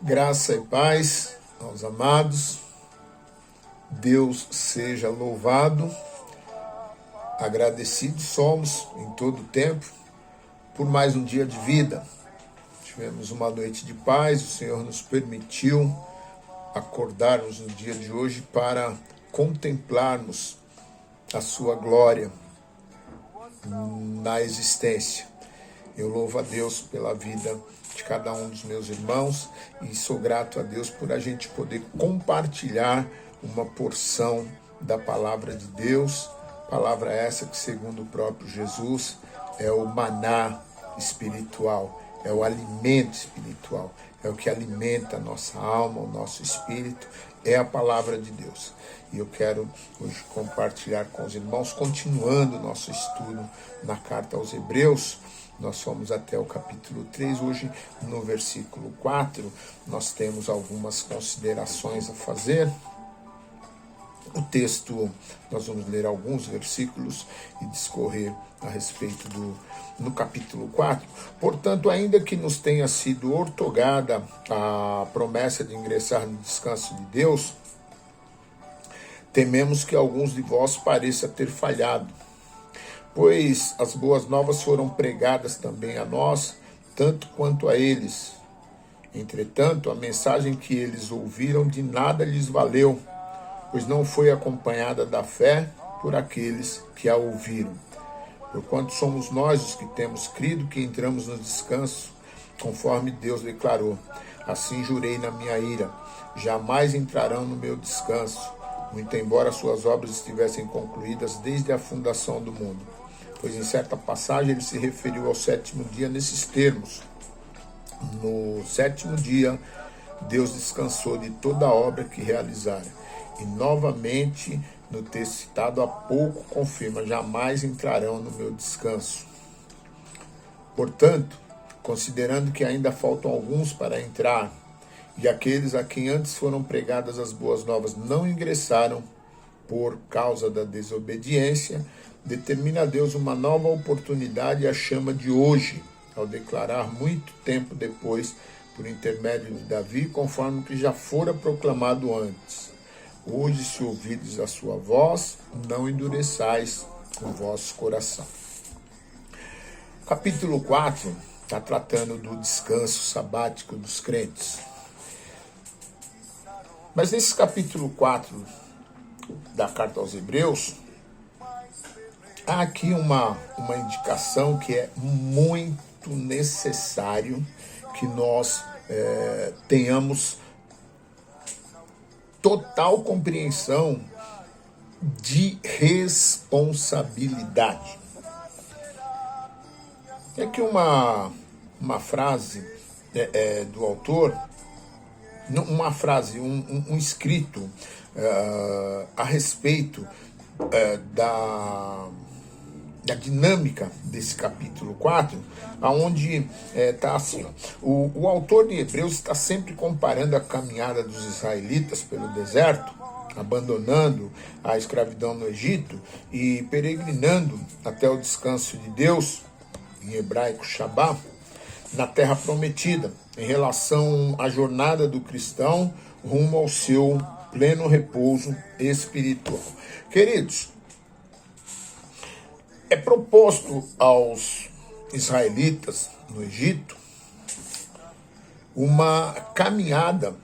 Graça e paz aos amados, Deus seja louvado, agradecidos somos em todo o tempo por mais um dia de vida. Tivemos uma noite de paz, o Senhor nos permitiu acordarmos no dia de hoje para contemplarmos a sua glória na existência. Eu louvo a Deus pela vida de cada um dos meus irmãos e sou grato a Deus por a gente poder compartilhar uma porção da palavra de Deus, palavra essa que, segundo o próprio Jesus, é o maná espiritual, é o alimento espiritual, é o que alimenta a nossa alma, o nosso espírito, é a palavra de Deus. E eu quero hoje compartilhar com os irmãos, continuando o nosso estudo na carta aos Hebreus. Nós fomos até o capítulo 3, hoje no versículo 4, nós temos algumas considerações a fazer. O texto, nós vamos ler alguns versículos e discorrer a respeito no capítulo 4. Portanto, ainda que nos tenha sido ortogada a promessa de ingressar no descanso de Deus, tememos que alguns de vós pareça ter falhado. Pois as boas novas foram pregadas também a nós, tanto quanto a eles. Entretanto, a mensagem que eles ouviram de nada lhes valeu, pois não foi acompanhada da fé por aqueles que a ouviram. Porquanto somos nós os que temos crido que entramos no descanso, conforme Deus declarou. Assim jurei na minha ira, jamais entrarão no meu descanso, muito embora suas obras estivessem concluídas desde a fundação do mundo. Pois em certa passagem ele se referiu ao sétimo dia nesses termos. No sétimo dia, Deus descansou de toda a obra que realizara. E novamente, no texto citado há pouco, confirma, jamais entrarão no meu descanso. Portanto, considerando que ainda faltam alguns para entrar, e aqueles a quem antes foram pregadas as boas novas não ingressaram por causa da desobediência, determina Deus uma nova oportunidade e a chama de hoje, ao declarar muito tempo depois, por intermédio de Davi, conforme o que já fora proclamado antes. Hoje, se ouvides a sua voz, não endureçais o vosso coração. Capítulo 4 está tratando do descanso sabático dos crentes. Mas nesse capítulo 4 da carta aos Hebreus, há aqui uma indicação que é muito necessário que nós tenhamos total compreensão de responsabilidade. É aqui uma frase do autor, uma frase, um escrito a respeito da dinâmica desse capítulo 4, onde está assim, o autor de Hebreus está sempre comparando a caminhada dos israelitas pelo deserto, abandonando a escravidão no Egito e peregrinando até o descanso de Deus, em hebraico Shabá, na terra prometida, em relação à jornada do cristão rumo ao seu pleno repouso espiritual. Queridos, é proposto aos israelitas no Egito uma caminhada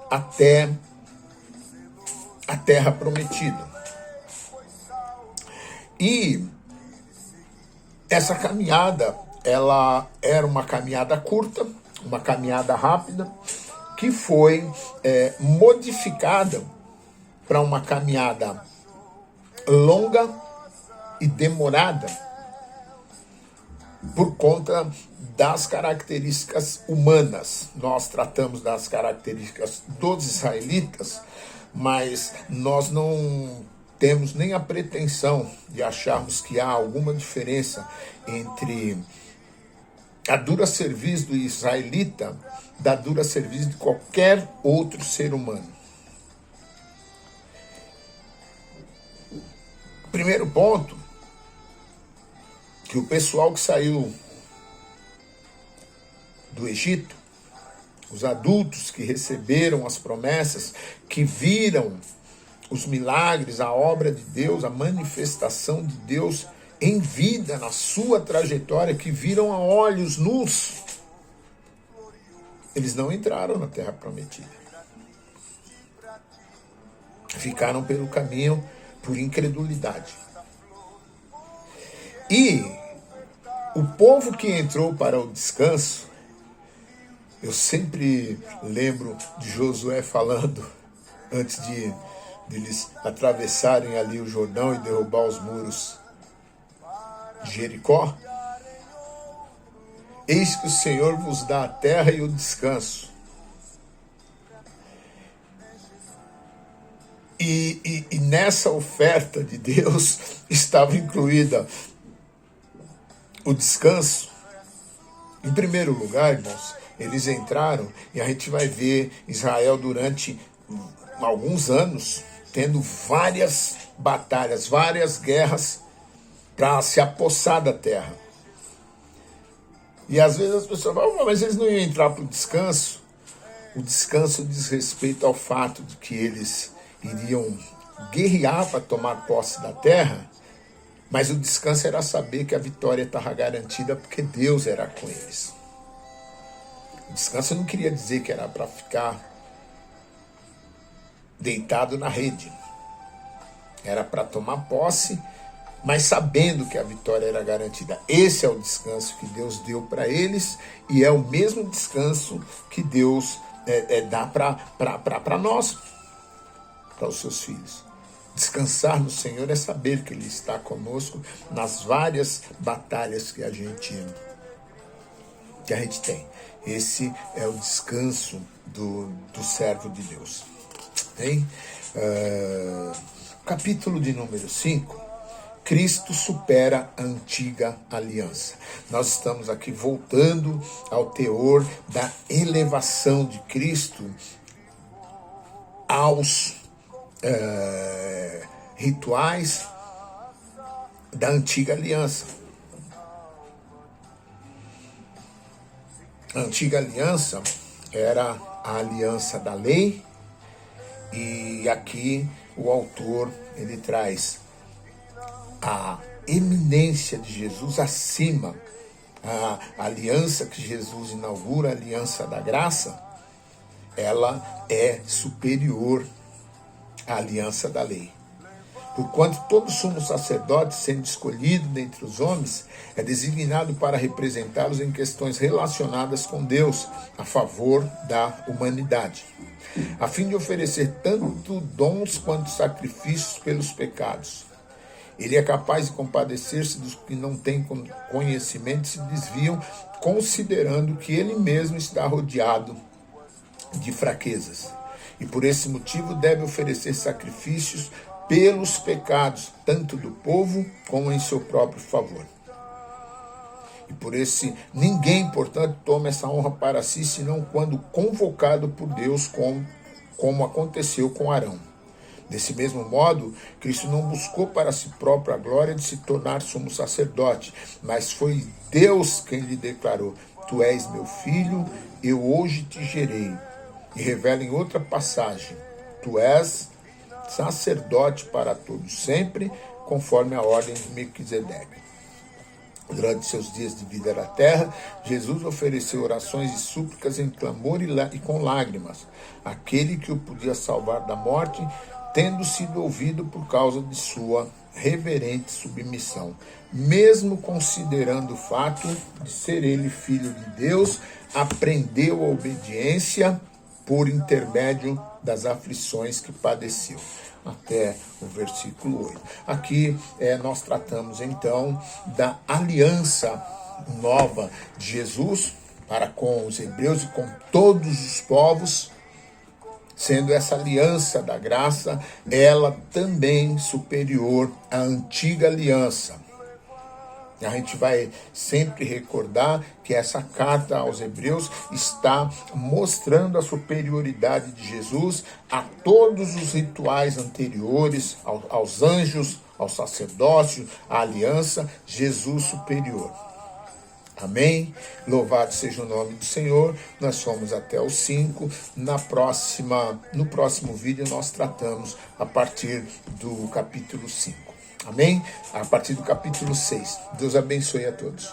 até a terra prometida. E essa caminhada, ela era uma caminhada curta, uma caminhada rápida, que foi modificada para uma caminhada longa e demorada por conta das características humanas. Nós tratamos das características dos israelitas, mas nós não temos nem a pretensão de acharmos que há alguma diferença entre a dura cerviz do israelita da dura cerviz de qualquer outro ser humano. Primeiro ponto, que o pessoal que saiu do Egito os adultos que receberam as promessas, que viram os milagres, a obra de Deus, a manifestação de Deus em vida, na sua trajetória, que viram a olhos nus, eles não entraram na terra prometida. Ficaram pelo caminho por incredulidade. E o povo que entrou para o descanso, eu sempre lembro de Josué falando, antes de eles atravessarem ali o Jordão e derrubar os muros de Jericó: eis que o Senhor vos dá a terra e o descanso. E nessa oferta de Deus estava incluída o descanso. Em primeiro lugar, irmãos, eles entraram, e a gente vai ver Israel durante alguns anos tendo várias batalhas, várias guerras para se apossar da terra. E às vezes as pessoas falam: mas eles não iam entrar para o descanso? O descanso diz respeito ao fato de que eles iriam guerrear para tomar posse da terra, mas o descanso era saber que a vitória estava garantida porque Deus era com eles. O descanso não queria dizer que era para ficar deitado na rede. Era para tomar posse, mas sabendo que a vitória era garantida. Esse é o descanso que Deus deu para eles, e é o mesmo descanso que Deus dá para nós, para os seus filhos. Descansar no Senhor é saber que Ele está conosco nas várias batalhas que a gente tem. Esse é o descanso do servo de Deus. Hein? Capítulo de número 5, Cristo supera a antiga aliança. Nós estamos aqui voltando ao teor da elevação de Cristo aos rituais da antiga aliança. A antiga aliança era a aliança da lei, e aqui o autor ele traz a eminência de Jesus acima. A aliança que Jesus inaugura, a aliança da graça, ela é superior à aliança da lei. Porquanto todo sumo sacerdote, sendo escolhido dentre os homens, é designado para representá-los em questões relacionadas com Deus, a favor da humanidade, a fim de oferecer tanto dons quanto sacrifícios pelos pecados. Ele é capaz de compadecer-se dos que não têm conhecimento e se desviam, considerando que ele mesmo está rodeado de fraquezas. E por esse motivo deve oferecer sacrifícios pelos pecados, tanto do povo como em seu próprio favor. E por esse ninguém, portanto, toma essa honra para si, senão quando convocado por Deus, como aconteceu com Arão. Desse mesmo modo, Cristo não buscou para si próprio a glória de se tornar sumo sacerdote, mas foi Deus quem lhe declarou: tu és meu filho, eu hoje te gerei. E revela em outra passagem: tu és sacerdote para todos sempre, conforme a ordem de Melquisedeque. Durante seus dias de vida na terra, Jesus ofereceu orações e súplicas em clamor e com lágrimas, àquele que o podia salvar da morte, tendo sido ouvido por causa de sua reverente submissão. Mesmo considerando o fato de ser ele filho de Deus, aprendeu a obediência por intermédio das aflições que padeceu. Até o versículo 8. Aqui nós tratamos então da aliança nova de Jesus para com os hebreus e com todos os povos, sendo essa aliança da graça, ela também superior à antiga aliança. A gente vai sempre recordar que essa carta aos Hebreus está mostrando a superioridade de Jesus a todos os rituais anteriores, aos anjos, ao sacerdócio, à aliança, Jesus superior. Amém? Louvado seja o nome do Senhor. Nós fomos até o 5. No próximo vídeo nós tratamos a partir do capítulo 5. Amém? A partir do capítulo 6. Deus abençoe a todos.